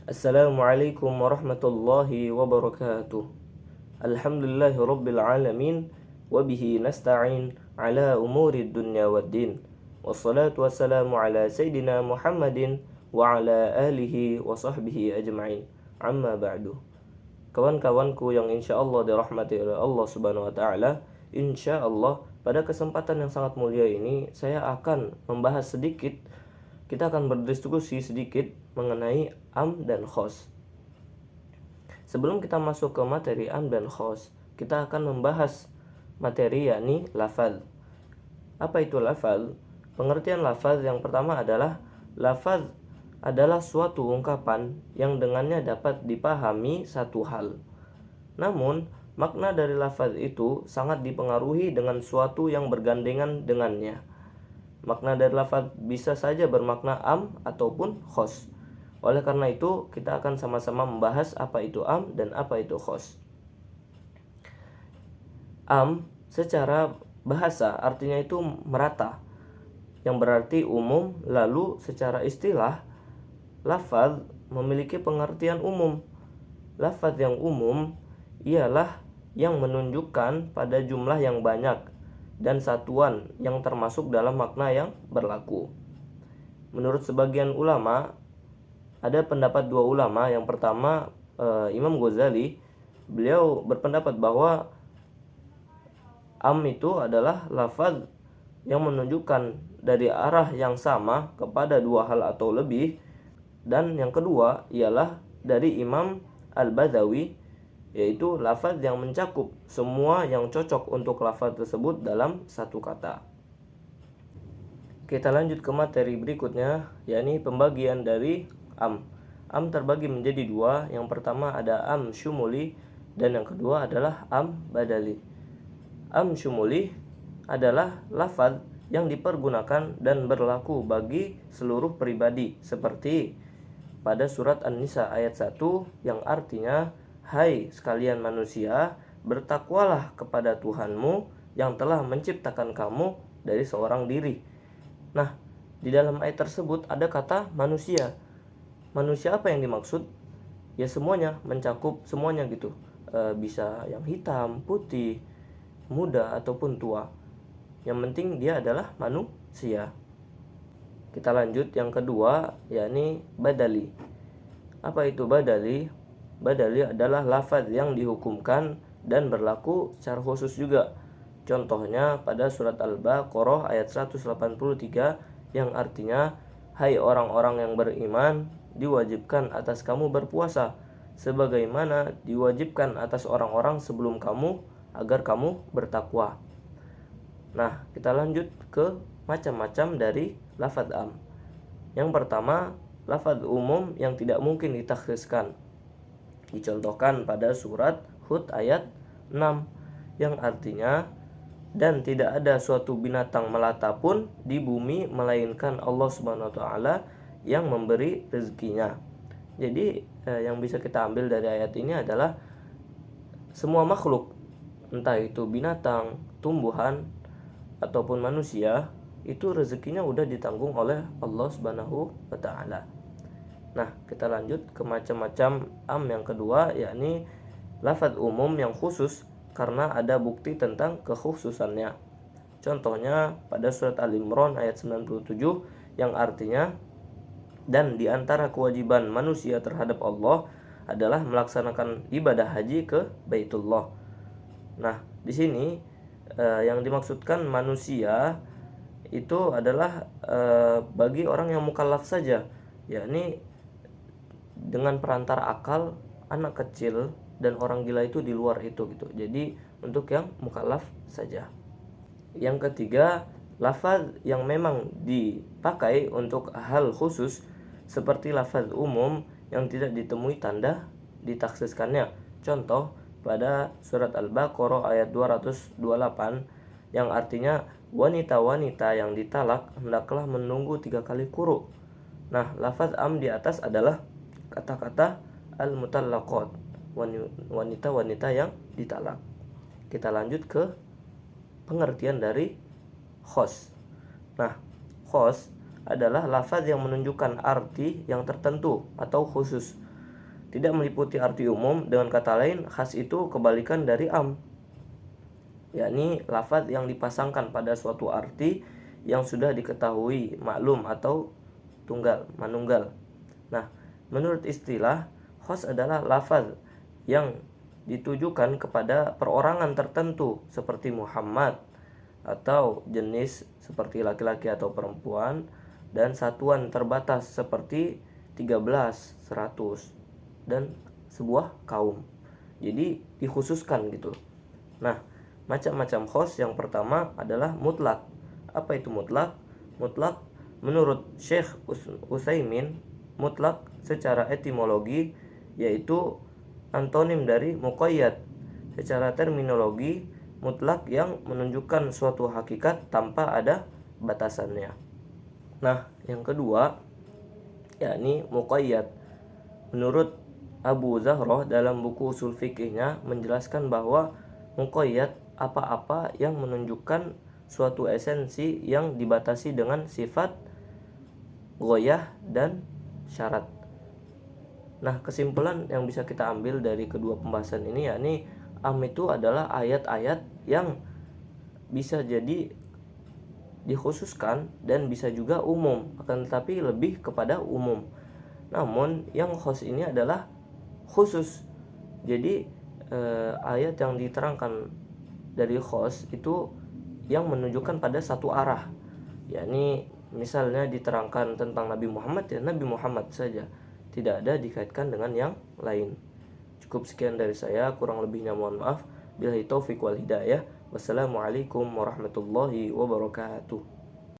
Assalamualaikum warahmatullahi wabarakatuh. Alhamdulillahi rabbil alamin. Wabihi nasta'in ala umuri dunya waddin. Wassalatu wassalamu ala sayyidina Muhammadin wa ala alihi wa sahbihi ajma'in. Amma ba'du. Kawan-kawanku yang insyaallah dirahmati oleh Allah subhanahu wa ta'ala, insyaallah pada kesempatan yang sangat mulia ini saya akan membahas sedikit, kita akan berdiskusi sedikit mengenai am dan khos. Sebelum kita masuk ke materi am dan khos, kita akan membahas materi yakni lafaz. Apa itu lafaz? Pengertian lafaz yang pertama adalah lafaz adalah suatu ungkapan yang dengannya dapat dipahami satu hal. Namun, makna dari lafaz itu sangat dipengaruhi dengan suatu yang bergandengan dengannya. Makna dari lafaz bisa saja bermakna am ataupun khos. Oleh karena itu, kita akan sama-sama membahas apa itu am dan apa itu khos. Am secara bahasa artinya itu merata, yang berarti umum. Lalu secara istilah, lafaz memiliki pengertian umum. Lafaz yang umum ialah yang menunjukkan pada jumlah yang banyak dan satuan yang termasuk dalam makna yang berlaku. Menurut sebagian ulama, ada pendapat dua ulama. Yang pertama, Imam Ghazali, beliau berpendapat bahwa am itu adalah lafaz yang menunjukkan dari arah yang sama kepada dua hal atau lebih. Dan yang kedua ialah dari Imam Al-Badawi, yaitu lafaz yang mencakup semua yang cocok untuk lafaz tersebut dalam satu kata. Kita lanjut ke materi berikutnya, yakni pembagian dari am. Am terbagi menjadi dua. Yang pertama ada am syumuli dan yang kedua adalah am badali. Am syumuli adalah lafaz yang dipergunakan dan berlaku bagi seluruh pribadi, seperti pada surat An-Nisa ayat 1 yang artinya, hai sekalian manusia, bertakwalah kepada Tuhanmu yang telah menciptakan kamu dari seorang diri. Nah, di dalam ayat tersebut ada kata manusia. Manusia apa yang dimaksud? Ya semuanya, mencakup semuanya gitu. Bisa yang hitam, putih, muda ataupun tua. Yang penting dia adalah manusia. Kita lanjut yang kedua, yakni badali. Apa itu badali? Badali adalah lafaz yang dihukumkan dan berlaku secara khusus juga. Contohnya pada surat Al-Baqarah ayat 183 yang artinya, hai orang-orang yang beriman, diwajibkan atas kamu berpuasa sebagaimana diwajibkan atas orang-orang sebelum kamu agar kamu bertakwa. Nah, kita lanjut ke macam-macam dari lafaz am. Yang pertama, lafaz umum yang tidak mungkin ditakhsiskan. Dicontohkan pada surat Hud ayat 6 yang artinya, dan tidak ada suatu binatang melata pun di bumi melainkan Allah Subhanahu wa taala yang memberi rezekinya. Jadi yang bisa kita ambil dari ayat ini adalah semua makhluk, entah itu binatang, tumbuhan ataupun manusia, itu rezekinya udah ditanggung oleh Allah Subhanahu wa taala. Nah, kita lanjut ke macam-macam am yang kedua, yakni lafaz umum yang khusus karena ada bukti tentang kekhususannya. Contohnya pada surat Al-Imran ayat 97 yang artinya, dan di antara kewajiban manusia terhadap Allah adalah melaksanakan ibadah haji ke Baitullah. Nah, di sini yang dimaksudkan manusia itu adalah bagi orang yang mukallaf saja, yakni dengan perantara akal anak kecil dan orang gila itu di luar itu gitu. Jadi untuk yang mukallaf saja. Yang ketiga, lafaz yang memang dipakai untuk hal khusus seperti lafaz umum yang tidak ditemui tanda ditaksiskannya. Contoh pada surat Al-Baqarah ayat 228 yang artinya, wanita-wanita yang ditalak hendaklah menunggu 3 kali quru. Nah, lafaz am di atas adalah kata-kata al-mutallaqat, wanita-wanita yang ditalak. Kita lanjut ke pengertian dari khos. Nah, khos adalah lafaz yang menunjukkan arti yang tertentu atau khusus. tidak meliputi arti umum. Dengan kata lain, khas itu kebalikan dari am, yakni lafaz yang dipasangkan pada suatu arti yang sudah diketahui, maklum atau manunggal. Nah, menurut istilah, khas adalah lafaz yang ditujukan kepada perorangan tertentu seperti Muhammad, atau jenis seperti laki-laki atau perempuan, dan satuan terbatas seperti 13, 100, dan sebuah kaum. Jadi dikhususkan gitu. Nah, macam-macam khos yang pertama adalah mutlak. Apa itu mutlak? Mutlak menurut Syekh Utsaimin, mutlak secara etimologi yaitu antonim dari muqayyad. Secara terminologi, mutlak yang menunjukkan suatu hakikat tanpa ada batasannya. Nah, yang kedua yakni muqayyad. Menurut Abu Zahroh dalam buku usul fikihnya menjelaskan bahwa muqayyad apa-apa yang menunjukkan suatu esensi yang dibatasi dengan sifat, ghoyah, dan syarat. Nah, kesimpulan yang bisa kita ambil dari kedua pembahasan ini yakni am itu adalah ayat-ayat yang bisa jadi dikhususkan dan bisa juga umum, akan tetapi lebih kepada umum. Namun yang khos ini adalah khusus. Jadi ayat yang diterangkan dari khos itu yang menunjukkan pada satu arah, yakni misalnya diterangkan tentang Nabi Muhammad, ya Nabi Muhammad saja, tidak ada dikaitkan dengan yang lain. Cukup sekian dari saya, kurang lebihnya mohon maaf. Billahi taufiq wal hidayah. Wassalamualaikum warahmatullahi wabarakatuh.